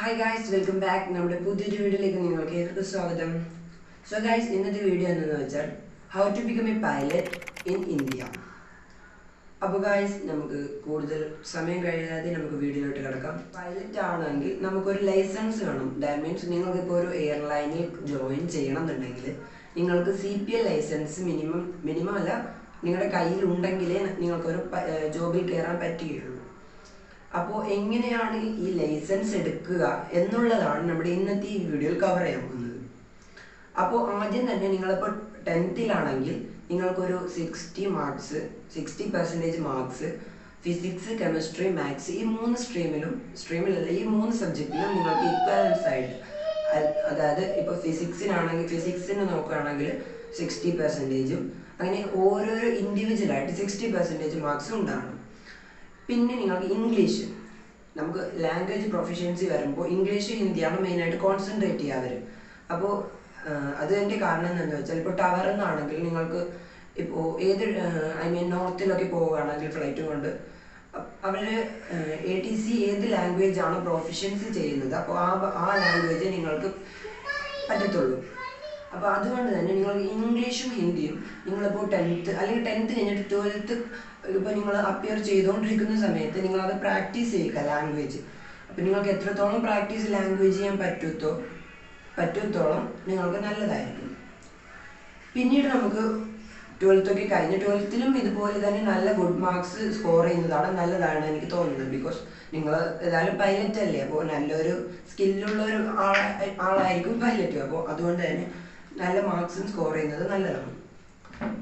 Hi guys, welcome back. നമ്മുടെ പുതിയൊരു വീഡിയോയിലേക്ക് നിങ്ങൾക്ക് ഏവർക്കും സ്വാഗതം. So guys, ഇന്നത്തെ വീഡിയോ എന്താണെന്ന് വെച്ചാൽ how to become a pilot in India. അപ്പോൾ guys, നമുക്ക് കൂടുതൽ സമയം കഴിയാതെ നമുക്ക് വീഡിയോയിലോട്ട് കിടക്കാം. പൈലറ്റ് ആണെങ്കിൽ നമുക്കൊരു ലൈസൻസ് വേണം. That means നിങ്ങൾക്ക് ഇപ്പോൾ ഒരു എയർലൈനിൽ ജോയിൻ ചെയ്യണം എന്നുണ്ടെങ്കിൽ നിങ്ങൾക്ക് CPL ലൈസൻസ് മിനിമം അല്ല നിങ്ങളുടെ കയ്യിൽ ഉണ്ടെങ്കിലേ നിങ്ങൾക്കൊരു ജോബിൽ കയറാൻ പറ്റുകയുള്ളൂ. അപ്പോൾ എങ്ങനെയാണ് ഈ ലൈസൻസ് എടുക്കുക എന്നുള്ളതാണ് നമ്മുടെ ഇന്നത്തെ ഈ വീഡിയോയിൽ കവർ ചെയ്യാൻ പോകുന്നത്. അപ്പോൾ ആദ്യം തന്നെ നിങ്ങളിപ്പോൾ 10th നിങ്ങൾക്കൊരു 60% മാർക്സ് ഫിസിക്സ്, കെമിസ്ട്രി, മാത്സ് ഈ 3 സ്ട്രീമിലല്ല ഈ 3 സബ്ജക്റ്റിലും നിങ്ങൾക്ക് ഇക്വലൻസ് ആയിട്ട്, അതായത് ഇപ്പോൾ ഫിസിക്സിന് നോക്കുകയാണെങ്കിൽ 60%, അങ്ങനെ ഓരോരോ ഇൻഡിവിജ്വലായിട്ട് 60% മാർക്സ് ഉണ്ടാകണം. പിന്നെ നിങ്ങൾക്ക് ഇംഗ്ലീഷ്, നമുക്ക് ലാംഗ്വേജ് പ്രൊഫഷ്യൻസി വരുമ്പോൾ ഇംഗ്ലീഷ്, ഹിന്ദിയാണ് മെയിനായിട്ട് കോൺസെൻട്രേറ്റ് ചെയ്യുക അവർ. അപ്പോൾ അതിൻ്റെ കാരണം എന്താണെന്ന് വെച്ചാൽ ഇപ്പോൾ ടവറിൽ നിന്നാണെങ്കിൽ നിങ്ങൾക്ക് ഇപ്പോൾ നോർത്തിലൊക്കെ പോവുകയാണെങ്കിൽ ഫ്ലൈറ്റ് കൊണ്ട് അവർ ATC ഏത് ലാംഗ്വേജ് ആണ് പ്രൊഫഷ്യൻസി ചെയ്യുന്നത്, അപ്പോൾ ആ ലാംഗ്വേജ് നിങ്ങൾക്ക് പറ്റത്തുള്ളൂ. അപ്പോൾ അതുകൊണ്ട് തന്നെ നിങ്ങൾ ഇംഗ്ലീഷും ഹിന്ദിയും നിങ്ങളിപ്പോൾ 10th കഴിഞ്ഞിട്ട് 12th ഇപ്പോൾ നിങ്ങൾ അപ്പിയർ ചെയ്തുകൊണ്ടിരിക്കുന്ന സമയത്ത് നിങ്ങളത് പ്രാക്ടീസ് ചെയ്യുക ലാംഗ്വേജ്. അപ്പോൾ നിങ്ങൾക്ക് എത്രത്തോളം പ്രാക്ടീസ് ലാംഗ്വേജ് ചെയ്യാൻ പറ്റത്തോളം നിങ്ങൾക്ക് നല്ലതായിരിക്കും. പിന്നീട് നമുക്ക് 12th ഒക്കെ കഴിഞ്ഞ് 12th ഇതുപോലെ തന്നെ നല്ല ഗുഡ് മാർക്സ് സ്കോർ ചെയ്യുന്നതാണ് നല്ലതാണ് എനിക്ക് തോന്നുന്നത്. ബിക്കോസ് നിങ്ങൾ ഏതായാലും പൈലറ്റ് അല്ലേ, അപ്പോൾ നല്ലൊരു സ്കില്ലുള്ള ഒരു ആളായിരിക്കും പൈലറ്റ്. അപ്പോൾ അതുകൊണ്ട് തന്നെ നല്ല മാർക്സും സ്കോർ ചെയ്യുന്നത് നല്ലതാണ്.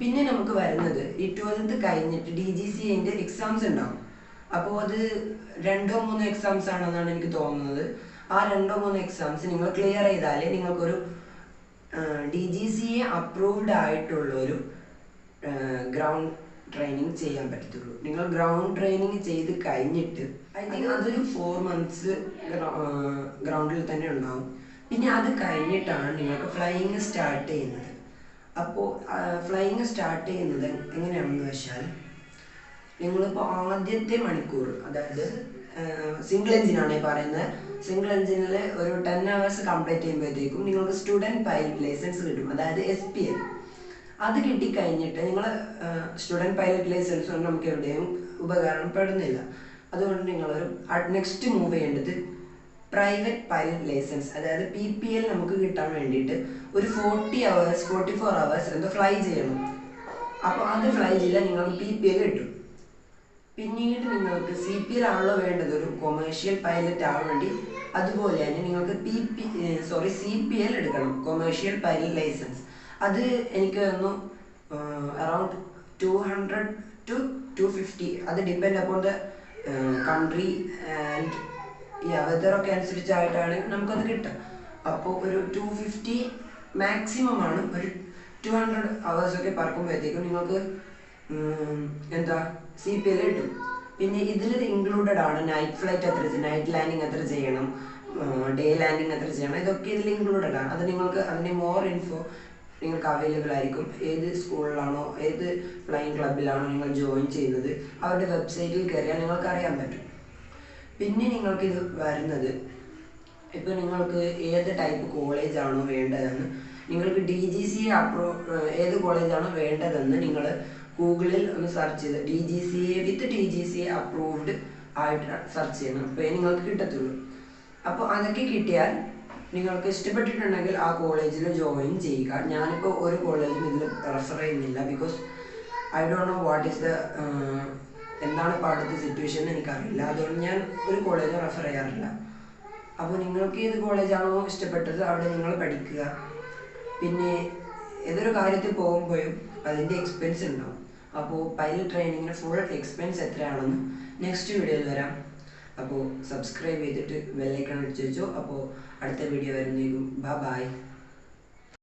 പിന്നെ നമുക്ക് വരുന്നത് ഈ 12th കഴിഞ്ഞിട്ട് DGCAൻ്റെ എക്സാംസ് ഉണ്ടാവും. അപ്പോൾ അത് 2-3 എക്സാംസ് ആണെന്നാണ് എനിക്ക് തോന്നുന്നത്. ആ 2-3 എക്സാംസ് നിങ്ങൾ ക്ലിയർ ചെയ്താലേ നിങ്ങൾക്കൊരു DGCA അപ്രൂവ്ഡ് ആയിട്ടുള്ളൊരു ഗ്രൗണ്ട് ട്രെയിനിങ് ചെയ്യാൻ പറ്റത്തുള്ളൂ. നിങ്ങൾ ഗ്രൗണ്ട് ട്രെയിനിങ് ചെയ്ത് കഴിഞ്ഞിട്ട് ഐ തിങ്ക് അതൊരു 4 months ഗ്രൗണ്ടിൽ തന്നെ ഉണ്ടാവും. പിന്നെ അത് കഴിഞ്ഞിട്ടാണ് നിങ്ങൾക്ക് ഫ്ലൈയിങ് സ്റ്റാർട്ട് ചെയ്യുന്നത്. അപ്പോൾ ഫ്ലൈയിങ് സ്റ്റാർട്ട് ചെയ്യുന്നത് എങ്ങനെയാണെന്ന് വെച്ചാൽ നിങ്ങളിപ്പോൾ ആദ്യത്തെ മണിക്കൂർ, അതായത് സിംഗിൾ എഞ്ചിനാണ് പറയുന്നത്, സിംഗിൾ എഞ്ചിനിൽ ഒരു 10 hours കംപ്ലീറ്റ് ചെയ്യുമ്പോഴത്തേക്കും നിങ്ങൾക്ക് സ്റ്റുഡൻറ്റ് പൈലറ്റ് ലൈസൻസ് കിട്ടും, അതായത് SPL. അത് കിട്ടിക്കഴിഞ്ഞിട്ട് നിങ്ങൾ സ്റ്റുഡൻറ്റ് പൈലറ്റ് ലൈസൻസ് കൊണ്ട് നമുക്ക് എവിടെയും ഉപകാരപ്പെടുന്നില്ല. അതുകൊണ്ട് നിങ്ങളൊരു നെക്സ്റ്റ് മൂവ് ചെയ്യേണ്ടത് പ്രൈവറ്റ് പൈലറ്റ് ലൈസൻസ്, അതായത് PPL നമുക്ക് കിട്ടാൻ വേണ്ടിയിട്ട് ഒരു 44 hours എന്തോ ഫ്ലൈ ചെയ്യണം. അപ്പോൾ അത് ഫ്ലൈ ചെയ്താൽ നിങ്ങൾക്ക് PPL കിട്ടും. പിന്നീട് നിങ്ങൾക്ക് CPL ആണല്ലോ വേണ്ടത് ഒരു കൊമേഴ്ഷ്യൽ പൈലറ്റ് ആവാൻ വേണ്ടി. അതുപോലെ തന്നെ നിങ്ങൾക്ക് CPL എടുക്കണം, കൊമേഴ്ഷ്യൽ പൈലറ്റ് ലൈസൻസ്. അത് എനിക്ക് തോന്നുന്നു അറൗണ്ട് 200 to 250, അത് depend upon the country and വെതറൊക്കെ അനുസരിച്ചായിട്ടാണ് നമുക്കത് കിട്ടുക. അപ്പോൾ ഒരു 250 മാക്സിമം ആണ്. ഒരു 200 hours ഒക്കെ പറക്കുമ്പോഴത്തേക്കും നിങ്ങൾക്ക് CPL കിട്ടും. പിന്നെ ഇതിൽ ഇൻക്ലൂഡഡ് ആണ് നൈറ്റ് ഫ്ലൈറ്റ് നൈറ്റ് ലാൻഡിങ് എത്ര ചെയ്യണം, ഡേ ലാൻഡിങ് എത്ര ചെയ്യണം, ഇതൊക്കെ ഇതിൽ ഇൻക്ലൂഡഡ് ആണ്. അത് നിങ്ങൾക്ക് അതിൻ്റെ മോർ ഇൻഫോ നിങ്ങൾക്ക് അവൈലബിൾ ആയിരിക്കും. ഏത് സ്കൂളിലാണോ ഏത് ഫ്ലൈയിങ് ക്ലബിലാണോ നിങ്ങൾ ജോയിൻ ചെയ്യുന്നത് അവരുടെ വെബ്സൈറ്റിൽ കയറിയാൽ നിങ്ങൾക്ക് അറിയാൻ പറ്റും. പിന്നെ നിങ്ങൾക്കിത് വരുന്നത് ഇപ്പോൾ നിങ്ങൾക്ക് ഏത് ടൈപ്പ് കോളേജാണോ വേണ്ടതെന്ന്, നിങ്ങൾക്ക് DGCA ഏത് കോളേജാണോ വേണ്ടതെന്ന് നിങ്ങൾ ഗൂഗിളിൽ ഒന്ന് സെർച്ച് ചെയ്ത് DGCA അപ്രൂവ്ഡ് ആയിട്ട് സെർച്ച് ചെയ്യണം. അപ്പോൾ നിങ്ങൾക്ക് കിട്ടത്തുള്ളൂ. അപ്പോൾ അതൊക്കെ കിട്ടിയാൽ നിങ്ങൾക്ക് ഇഷ്ടപ്പെട്ടിട്ടുണ്ടെങ്കിൽ ആ കോളേജിൽ ജോയിൻ ചെയ്യുക. ഞാനിപ്പോൾ ഒരു കോളേജിലും ഇതിൽ റെഫർ ചെയ്യുന്നില്ല, because I don't know what is എന്താണ് ഇപ്പോൾ അവിടുത്തെ സിറ്റുവേഷൻ എന്ന് എനിക്കറിയില്ല. അതുകൊണ്ട് ഞാൻ ഒരു കോളേജും റെഫർ ചെയ്യാറില്ല. അപ്പോൾ നിങ്ങൾക്ക് ഏത് കോളേജാണോ ഇഷ്ടപ്പെട്ടത് അവിടെ നിങ്ങൾ പഠിക്കുക. പിന്നെ ഏതൊരു കാര്യത്തിൽ പോകുമ്പോഴും അതിൻ്റെ എക്സ്പെൻസ് ഉണ്ടാവും. അപ്പോൾ പൈലറ്റ് ട്രെയിനിങ്ങിന് ഫുൾ എക്സ്പെൻസ് എത്രയാണെന്ന് നെക്സ്റ്റ് വീഡിയോയിൽ വരാം. അപ്പോൾ സബ്സ്ക്രൈബ് ചെയ്തിട്ട് ബെൽ ഐക്കൺ അടിച്ചു വെച്ചോ. അപ്പോൾ അടുത്ത വീഡിയോ വരുന്നേക്കും. ബൈ.